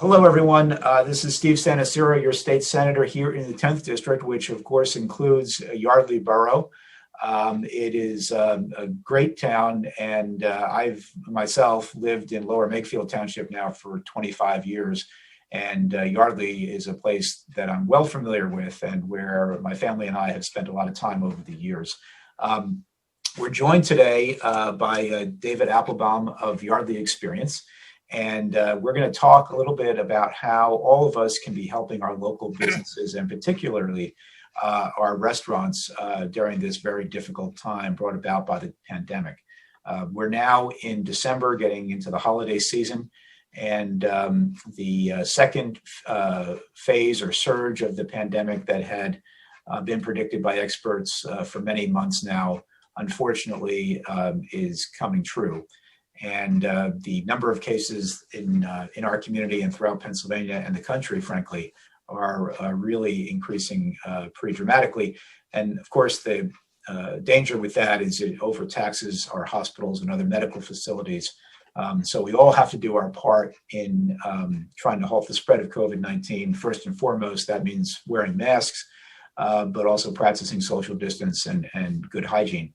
Hello, everyone. This is Steve Sanaciro, your state senator here in the 10th District, which of course includes Yardley Borough. It is a great town, and I've myself lived in Lower Makefield Township now for 25 years. And Yardley is a place that I'm well familiar with and where my family and I have spent a lot of time over the years. We're joined today by David Applebaum of Yardley Experience. And we're going to talk a little bit about how all of us can be helping our local businesses and particularly our restaurants during this very difficult time brought about by the pandemic. We're now in December, getting into the holiday season, and the second phase or surge of the pandemic that had been predicted by experts for many months now, unfortunately, is coming true. And the number of cases in our community and throughout Pennsylvania and the country, frankly, are really increasing pretty dramatically. And of course, the danger with that is it overtaxes our hospitals and other medical facilities. So we all have to do our part in trying to halt the spread of COVID-19. First and foremost, that means wearing masks, but also practicing social distance and good hygiene.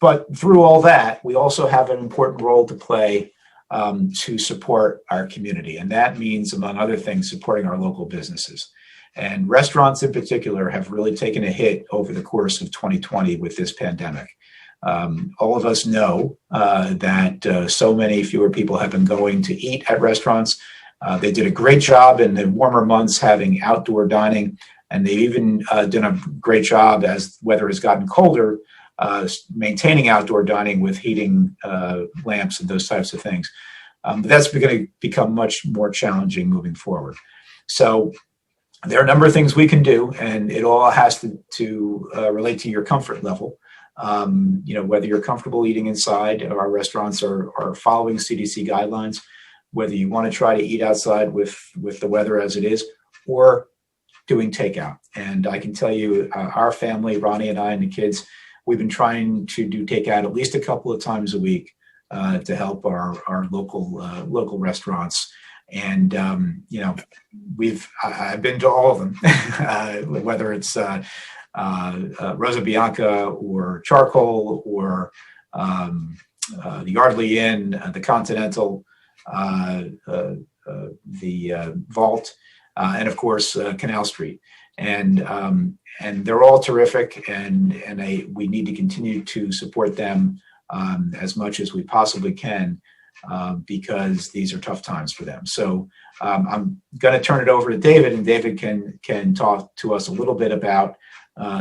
But through all that, we also have an important role to play to support our community. And that means, among other things, supporting our local businesses. And restaurants in particular have really taken a hit over the course of 2020 with this pandemic. All of us know that so many fewer people have been going to eat at restaurants. They did a great job in the warmer months having outdoor dining, and they've even done a great job as weather has gotten colder, maintaining outdoor dining with heating lamps and those types of things. But that's going to become much more challenging moving forward. So there are a number of things we can do, and it all has to relate to your comfort level. Whether you're comfortable eating inside our restaurants or following CDC guidelines, whether you want to try to eat outside with the weather as it is, or doing takeout. And I can tell you, our family, Ronnie and I and the kids, we've been trying to do takeout at least a couple of times a week to help our local restaurants. And I've been to all of them, whether it's Rosa Bianca or Charcoal or the Yardley Inn, the Continental, the Vault, and of course Canal Street. And they're all terrific, and we need to continue to support them as much as we possibly can because these are tough times for them. So I'm going to turn it over to David, and David can talk to us a little bit about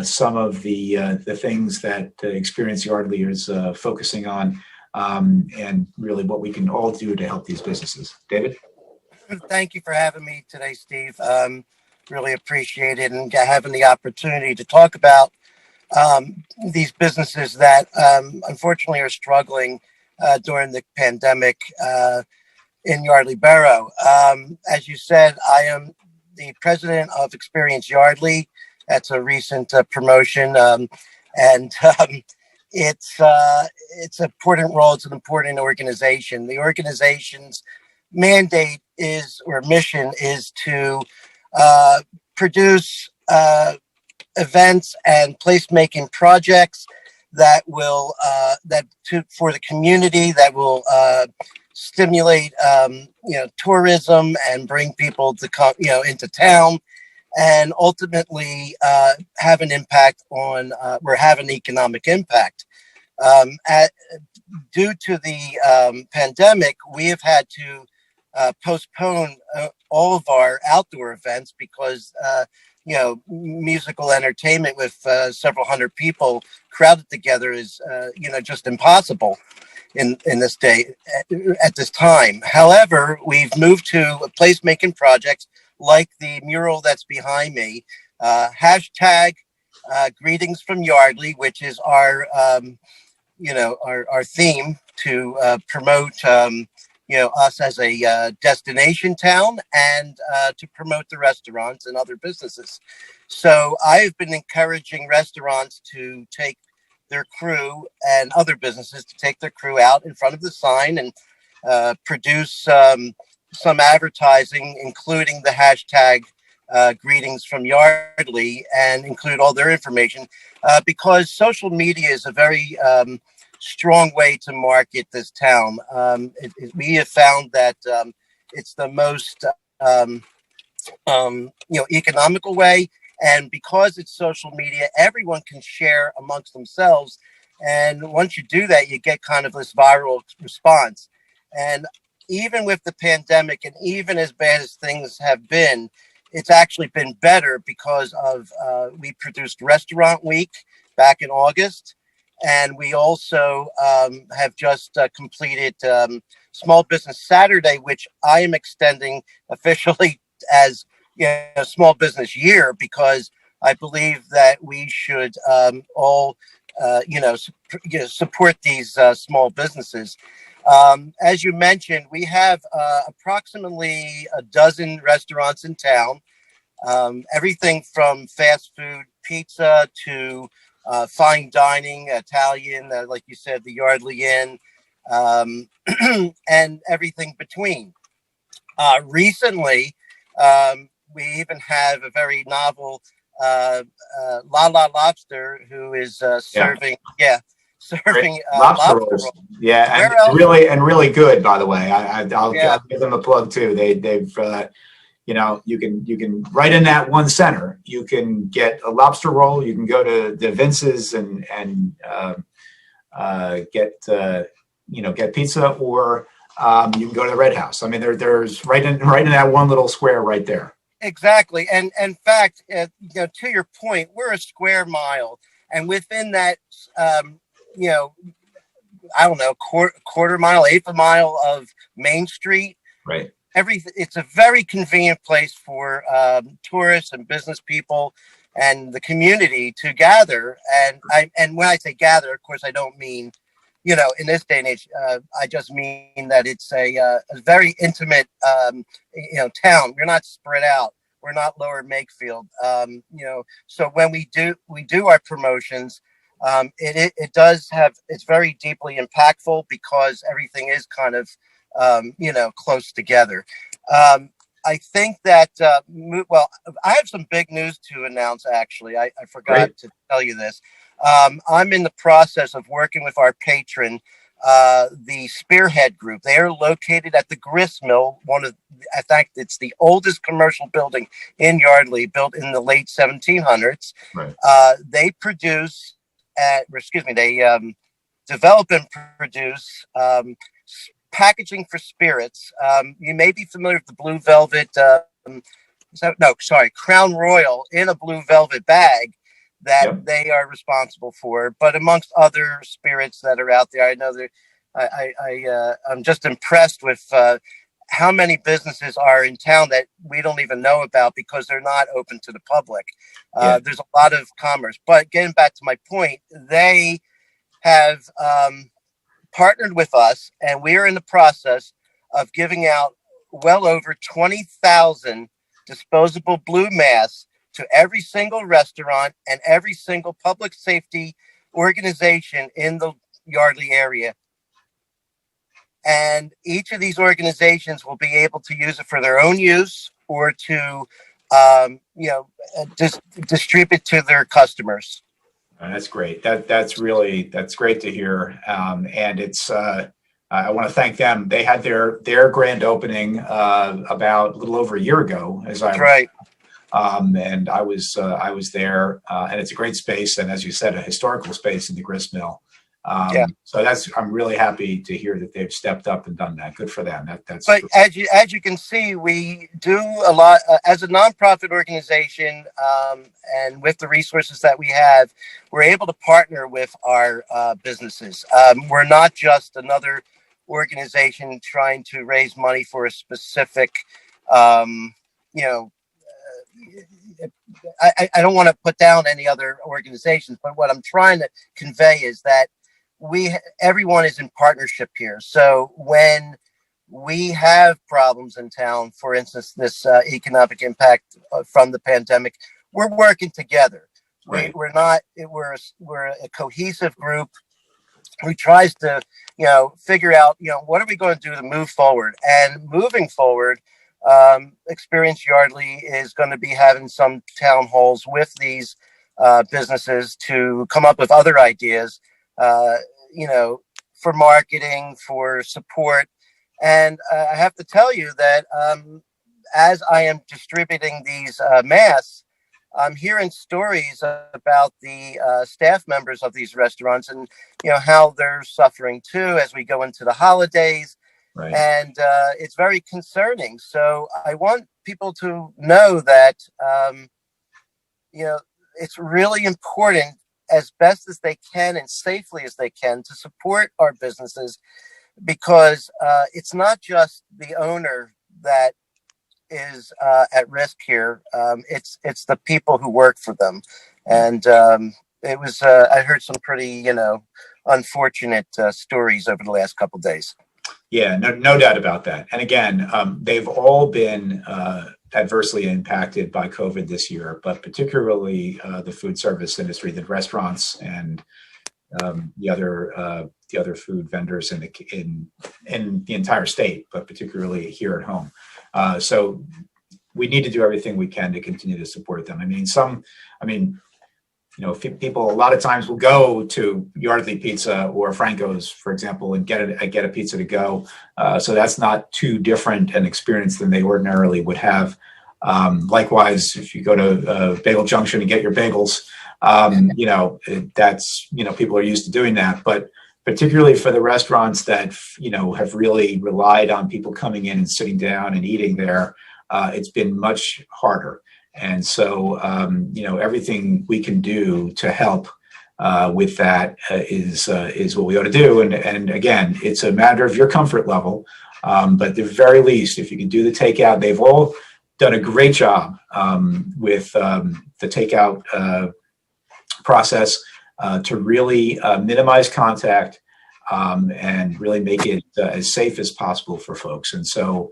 some of the things that Experience Yardley is focusing on, and really what we can all do to help these businesses. David? Thank you for having me today, Steve. Really appreciate it, and having the opportunity to talk about these businesses that unfortunately are struggling during the pandemic in Yardley Borough. As you said, I am the president of Experience Yardley. That's a recent promotion, and it's an important role. It's an important organization. The organization's mandate mission is to produce events and placemaking projects that will for the community, that will stimulate tourism and bring people to come into town, and ultimately have an impact on have an economic impact. Due to the pandemic, we have had to postpone all of our outdoor events because musical entertainment with several hundred people crowded together is just impossible in this day at this time. However, we've moved to placemaking projects like the mural that's behind me, hashtag greetings from Yardley, which is our theme to promote us as a destination town, and to promote the restaurants and other businesses. So I've been encouraging restaurants to take their crew, and other businesses to take their crew out in front of the sign and produce some advertising, including the hashtag greetings from Yardley, and include all their information, because social media is a very strong way to market this town. We have found that it's the most economical way, and because it's social media, everyone can share amongst themselves. And once you do that, you get kind of this viral response. And even with the pandemic, and even as bad as things have been, it's actually been better because of we produced Restaurant Week back in August, and we also have just completed Small Business Saturday, which I am extending officially as Small Business Year, because I believe that we should all support these small businesses. As you mentioned, we have approximately a dozen restaurants in town, everything from fast food, pizza, to fine dining, Italian, like you said, the Yardley Inn, and everything between. Recently, we even have a very novel La La Lobster, who is serving, lobster lobster rolls. rolls. Yeah, Where and else? really good, by the way. I'll Yeah, give them a plug too. They've you can right in that one center. You can get a lobster roll. You can go to the Vince's and get pizza, or you can go to the Red House. I mean, there's right in that one little square right there. exactly. And in fact, to your point, we're a square mile, and within that, I don't know, quarter mile, eighth of a mile of Main Street. Right. It's a very convenient place for tourists and business people and the community to gather. And when I say gather, of course, I don't mean, in this day and age, I just mean that it's a very intimate, town. We're not spread out. We're not Lower Makefield. So when we do our promotions, it's very deeply impactful because everything is kind of, close together. I think that, I have some big news to announce, actually. I forgot Great. to tell you this. I'm in the process of working with our patron, the Spearhead Group. They are located at the Grist Mill, I think it's the oldest commercial building in Yardley, built in the late 1700s. Right. They develop and produce packaging for spirits. You may be familiar with the Blue Velvet, Crown Royal in a blue velvet bag that Yep. they are responsible for, but amongst other spirits that are out there. I know that I'm just impressed with how many businesses are in town that we don't even know about because they're not open to the public. There's a lot of commerce, but getting back to my point, they have partnered with us, and we are in the process of giving out well over 20,000 disposable blue masks to every single restaurant and every single public safety organization in the Yardley area. And each of these organizations will be able to use it for their own use or to, distribute to their customers. That's great. That's great to hear. And it's I want to thank them. They had their grand opening about a little over a year ago, That's right. And I was there, and it's a great space, and as you said, a historical space in the Grist Mill. So I'm really happy to hear that they've stepped up and done that. Good for them. But as you can see, we do a lot as a nonprofit organization, and with the resources that we have, we're able to partner with our businesses. We're not just another organization trying to raise money for a specific, I don't want to put down any other organizations, but what I'm trying to convey is that everyone is in partnership here. So when we have problems in town, for instance, this economic impact from the pandemic, we're working together. Right. We're a cohesive group. who tries to, figure out, what are we going to do to move forward? And moving forward, Experience Yardley is going to be having some town halls with these businesses to come up with other ideas, for marketing, for support. And I have to tell you that as I am distributing these masks, I'm hearing stories about the staff members of these restaurants and, how they're suffering too as we go into the holidays. Right. And it's very concerning. So I want people to know that, it's really important as best as they can and safely as they can to support our businesses, because it's not just the owner that is at risk here. It's the people who work for them. And it was, I heard some pretty, unfortunate stories over the last couple of days. Yeah, no doubt about that. And again, they've all been adversely impacted by COVID this year, but particularly the food service industry, the restaurants, and the other food vendors in the entire state, but particularly here at home. So we need to do everything we can to continue to support them. People a lot of times will go to Yardley Pizza or Franco's, for example, and get a pizza to go. So that's not too different an experience than they ordinarily would have. Likewise, if you go to Bagel Junction and get your bagels, that's, people are used to doing that. But particularly for the restaurants that, have really relied on people coming in and sitting down and eating there, it's been much harder. And so, everything we can do to help with that is what we ought to do. And again, it's a matter of your comfort level. But at the very least, if you can do the takeout, they've all done a great job with the takeout process to really minimize contact and really make it as safe as possible for folks. And so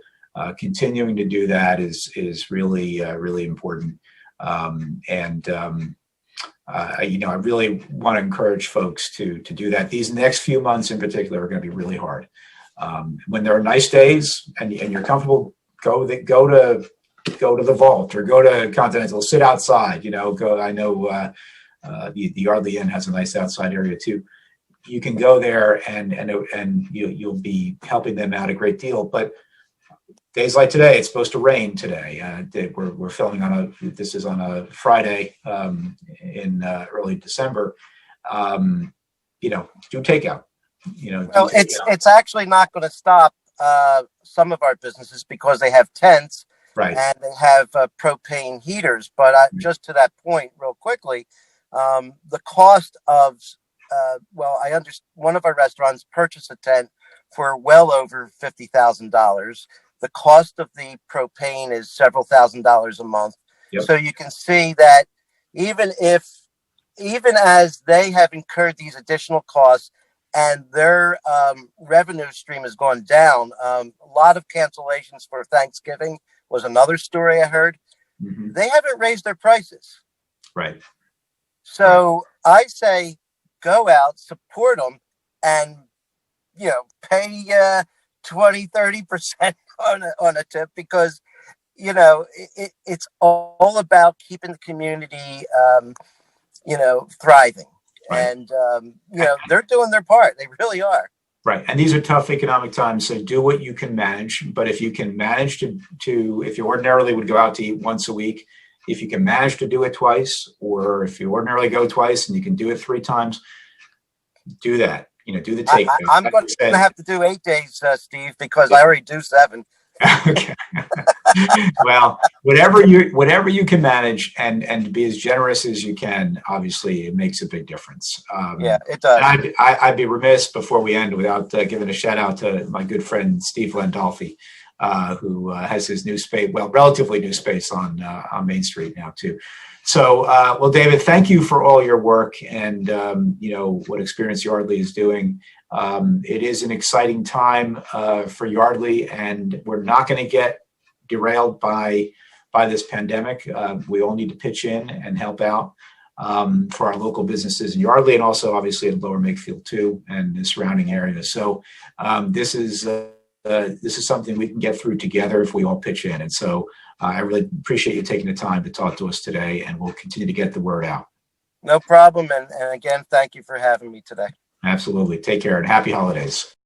continuing to do that is really, really important. I really want to encourage folks to do that. These next few months in particular are going to be really hard. When there are nice days and you're comfortable, go to the Vault or go to Continental, sit outside, go. I know the Yardley Inn has a nice outside area too. You can go there and you'll be helping them out a great deal. But days like today, it's supposed to rain today. We're filming this is on a Friday in early December. Do takeout. Well, it's actually not going to stop some of our businesses because they have tents, right, and they have propane heaters. But just to that point, real quickly, the cost of I understand one of our restaurants purchased a tent for well over $50,000. The cost of the propane is several $1,000s a month. Yep. So you can see that even as they have incurred these additional costs and their revenue stream has gone down, a lot of cancellations for Thanksgiving was another story I heard. Mm-hmm. They haven't raised their prices. Right. So I say go out, support them, and pay 20-30% on a tip, because it's all about keeping the community thriving. Right. And they're doing their part. They really are. Right. And these are tough economic times, so do what you can manage. But if you can manage to if you ordinarily would go out to eat once a week, if you can manage to do it twice, or if you ordinarily go twice and you can do it 3 times, do that. Do the takeout. I'm going to have to do 8 days, Steve, because I already do 7. Okay. Well, whatever you can manage and be as generous as you can, obviously it makes a big difference. Yeah, it does. I'd be remiss before we end without giving a shout out to my good friend Steve Landolfi, who has his new space, relatively new space on Main Street now too. So, well, David, thank you for all your work and what Experience Yardley is doing. It is an exciting time for Yardley, and we're not going to get derailed by this pandemic. We all need to pitch in and help out. for our local businesses in Yardley and also obviously in Lower Makefield too and the surrounding areas. So this is something we can get through together if we all pitch in. And so I really appreciate you taking the time to talk to us today, and we'll continue to get the word out. No problem. And again, thank you for having me today. Absolutely. Take care and happy holidays.